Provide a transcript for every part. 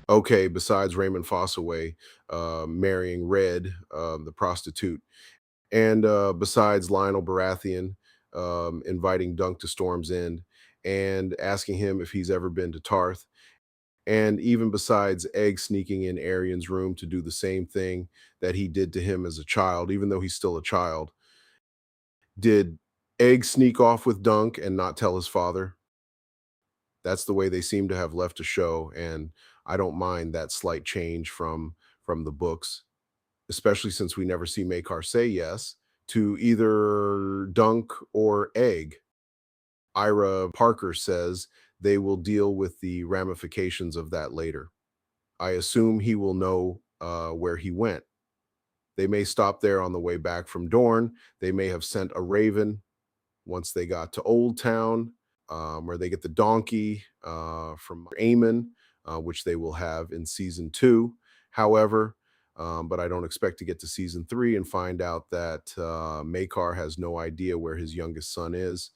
Okay, besides Raymond Fossaway marrying Red, the prostitute, and besides Lionel Baratheon inviting Dunk to Storm's End and asking him if he's ever been to Tarth, and even besides Egg sneaking in Aryon's room to do the same thing that he did to him as a child, even though he's still a child, did Egg sneak off with Dunk and not tell his father? That's the way they seem to have left the show, and I don't mind that slight change from the books, especially since we never see Makar say yes to either Dunk or Egg. Ira Parker says they will deal with the ramifications of that later. I assume he will know where he went. They may stop there on the way back from Dorne. They may have sent a raven once they got to Old Town, where they get the donkey from Aemon, which they will have in season 2. However, but I don't expect to get to season 3 and find out that Makar has no idea where his youngest son is.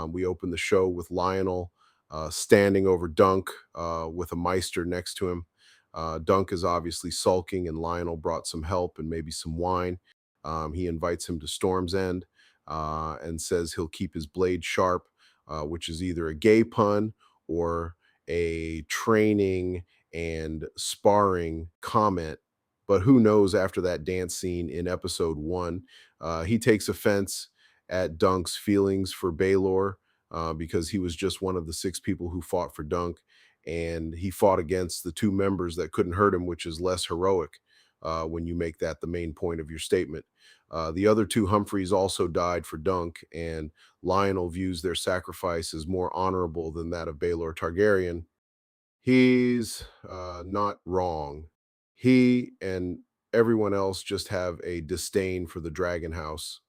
We open the show with Lionel standing over Dunk with a Meister next to him. Dunk is obviously sulking, and Lionel brought some help and maybe some wine. He invites him to Storm's End and says he'll keep his blade sharp, which is either a gay pun or a training and sparring comment. But who knows after that dance scene in episode 1? He takes offense at Dunk's feelings for Baelor because he was just one of the 6 people who fought for Dunk, and he fought against the 2 members that couldn't hurt him, which is less heroic when you make that the main point of your statement. The other 2 Humphreys also died for Dunk, and Lionel views their sacrifice as more honorable than that of Baelor Targaryen. He's not wrong. He and everyone else just have a disdain for the Dragon House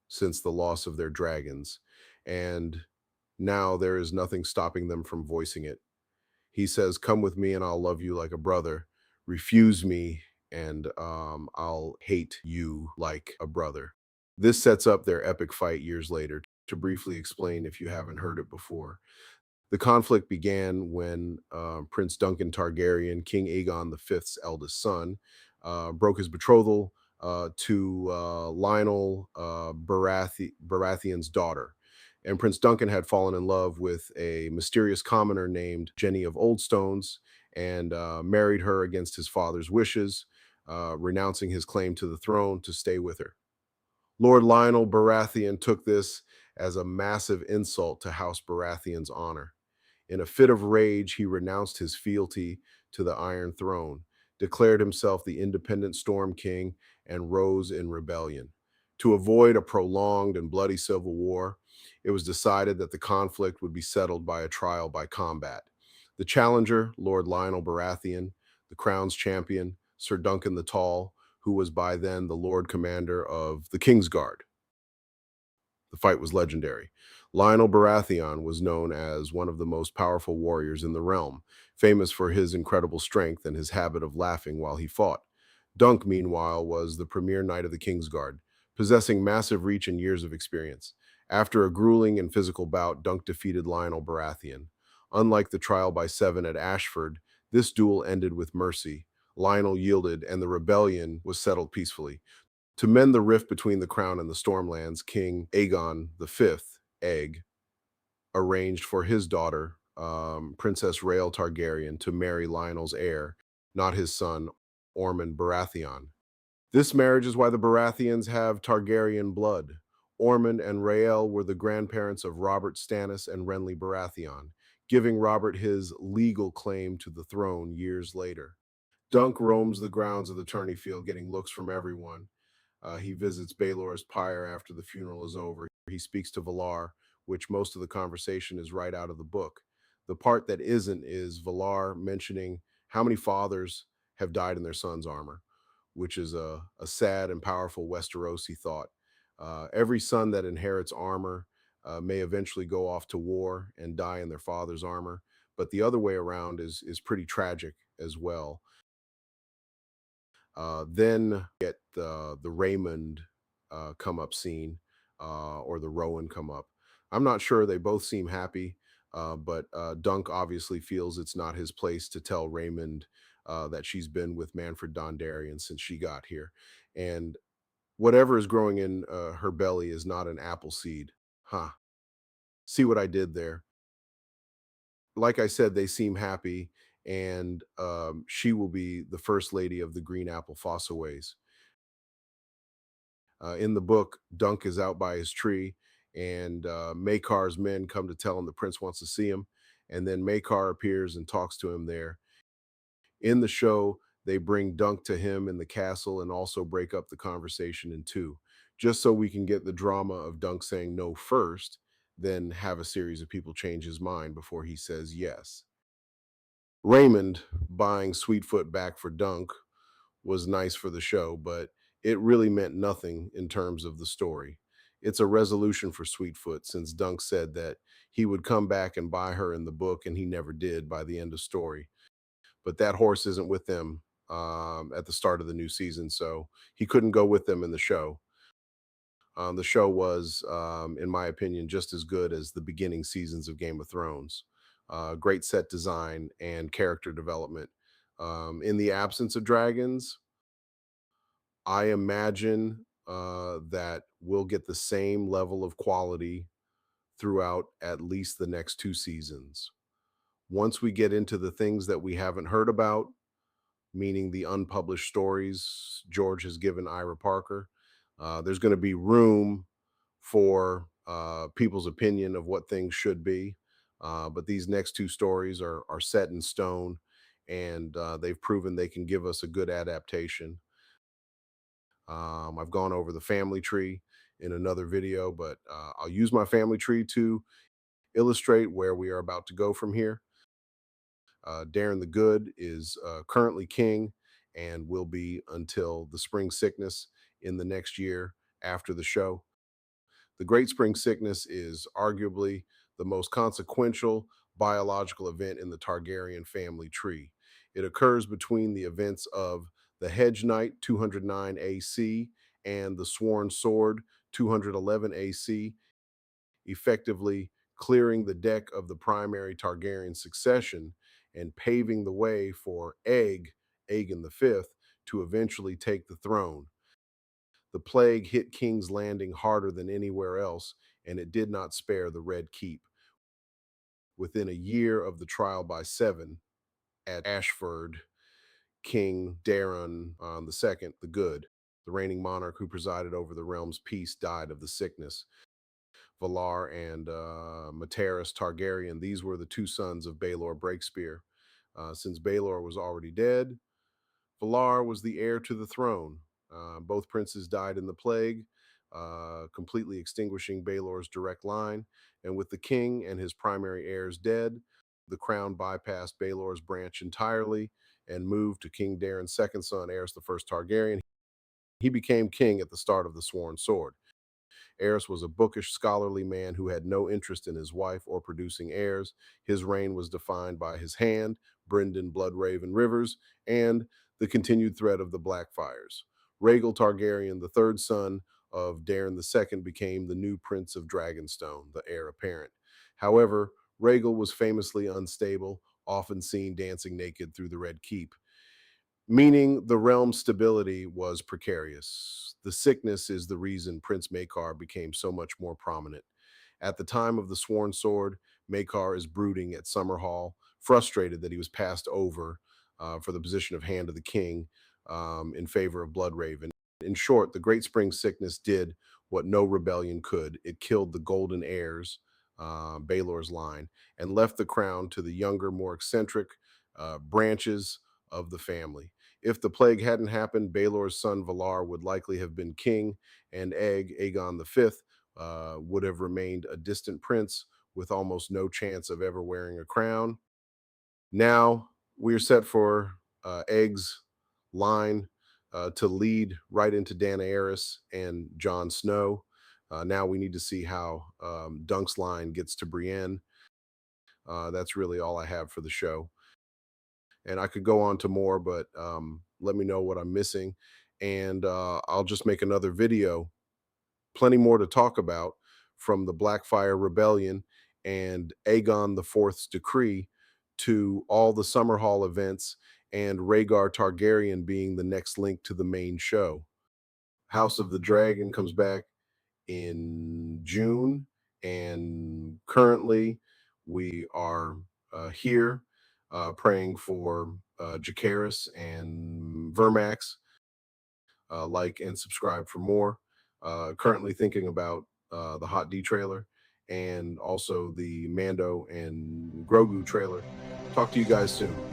since the loss of their dragons, and now there is nothing stopping them from voicing it. He says, "Come with me, and I'll love you like a brother. Refuse me, and I'll hate you like a brother." This sets up their epic fight years later. To briefly explain, if you haven't heard it before, the conflict began when Prince Duncan Targaryen, King Aegon V's eldest son, broke his betrothal to Lionel Baratheon's daughter. And Prince Duncan had fallen in love with a mysterious commoner named Jenny of Oldstones and married her against his father's wishes, renouncing his claim to the throne to stay with her. Lord Lionel Baratheon took this as a massive insult to House Baratheon's honor. In a fit of rage, he renounced his fealty to the Iron Throne, declared himself the independent Storm King, and rose in rebellion. To avoid a prolonged and bloody civil war, it was decided that the conflict would be settled by a trial by combat. The challenger, Lord Lionel Baratheon, the crown's champion, Ser Duncan the Tall, who was by then the Lord Commander of the Kingsguard. The fight was legendary. Lionel Baratheon was known as one of the most powerful warriors in the realm, famous for his incredible strength and his habit of laughing while he fought. Dunk, meanwhile, was the premier knight of the Kingsguard, possessing massive reach and years of experience. After a grueling and physical bout, Dunk defeated Lionel Baratheon. Unlike the trial by 7 at Ashford, this duel ended with mercy. Lionel yielded, and the rebellion was settled peacefully. To mend the rift between the crown and the Stormlands, King Aegon V, Egg, arranged for his daughter, Princess Rael Targaryen, to marry Lionel's heir, not his son, Ormond Baratheon. This marriage is why the Baratheons have Targaryen blood. Ormond and Rael were the grandparents of Robert Stannis and Renly Baratheon, giving Robert his legal claim to the throne years later. Dunk roams the grounds of the tourney field, getting looks from everyone. He visits Baelor's pyre after the funeral is over. He speaks to Valar, which most of the conversation is right out of the book. The part that isn't is Valar mentioning how many fathers have died in their son's armor, which is a sad and powerful Westerosi thought. Every son that inherits armor may eventually go off to war and die in their father's armor, but the other way around is pretty tragic as well. Then get the Raymond come up scene or the Rowan come up. I'm not sure. They both seem happy. But Dunk obviously feels it's not his place to tell Raymond that she's been with Manfred Dondarrion since she got here. And whatever is growing in her belly is not an apple seed. Huh. See what I did there? Like I said, they seem happy, and she will be the first lady of the Green Apple Fossaways. In the book, Dunk is out by his tree, and Makar's men come to tell him the prince wants to see him. And then Makar appears and talks to him there. In the show, they bring Dunk to him in the castle and also break up the conversation in two, just so we can get the drama of Dunk saying no first, then have a series of people change his mind before he says yes. Raymond buying Sweetfoot back for Dunk was nice for the show, but it really meant nothing in terms of the story. It's a resolution for Sweetfoot since Dunk said that he would come back and buy her in the book, and he never did by the end of story. But that horse isn't with them at the start of the new season, so he couldn't go with them in the show. The show was, in my opinion, just as good as the beginning seasons of Game of Thrones. Great set design and character development. In the absence of dragons, I imagine that we'll get the same level of quality throughout at least the next two seasons. Once we get into the things that we haven't heard about, meaning the unpublished stories George has given Ira Parker, there's going to be room for people's opinion of what things should be. But these next two stories are set in stone, and they've proven they can give us a good adaptation. I've gone over the family tree in another video, but I'll use my family tree to illustrate where we are about to go from here. Darren the Good is currently king and will be until the spring sickness in the next year after the show. The Great Spring Sickness is arguably the most consequential biological event in the Targaryen family tree. It occurs between the events of the Hedge Knight 209 AC and the Sworn Sword 211 AC, effectively clearing the deck of the primary Targaryen succession and paving the way for Aegon V, to eventually take the throne. The plague hit King's Landing harder than anywhere else, and it did not spare the Red Keep. Within a year of the trial by seven at Ashford, King Daron II, the Good, the reigning monarch who presided over the realm's peace, died of the sickness. Valar and Materis Targaryen, these were the two sons of Baelor Breakspear. Since Baelor was already dead, Valar was the heir to the throne. Both princes died in the plague, completely extinguishing Baelor's direct line. And with the king and his primary heirs dead, the crown bypassed Baelor's branch entirely and moved to King Daeron's second son, Aerys the First Targaryen. He became king at the start of the Sworn Sword. Aerys was a bookish, scholarly man who had no interest in his wife or producing heirs. His reign was defined by his hand, Brynden Bloodraven Rivers, and the continued threat of the Blackfires. Rhaegal Targaryen, the third son of Daeron II, became the new Prince of Dragonstone, the heir apparent. However, Rhaegal was famously unstable, often seen dancing naked through the Red Keep, meaning the realm's stability was precarious. The sickness is the reason Prince Maekar became so much more prominent. At the time of the Sworn Sword, Maekar is brooding at Summerhall, frustrated that he was passed over for the position of Hand of the King in favor of Bloodraven. In short, the Great Spring Sickness did what no rebellion could. It killed the Golden Heirs, Baelor's line, and left the crown to the younger, more eccentric branches of the family. If the plague hadn't happened, Baelor's son Valar would likely have been king, and Aegon V, would have remained a distant prince with almost no chance of ever wearing a crown. Now we're set for Egg's line to lead right into Daenerys and Jon Snow. Now we need to see how Dunk's line gets to Brienne. That's really all I have for the show. And I could go on to more, but let me know what I'm missing. And I'll just make another video. Plenty more to talk about, from the Blackfire Rebellion and Aegon the Fourth's decree to all the Summer Hall events, and Rhaegar Targaryen being the next link to the main show. House of the Dragon comes back in June, and currently we are here praying for Jacaerys and Vermax. Like and subscribe for more. Currently thinking about the Hot D trailer and also the Mando and Grogu trailer. Talk to you guys soon.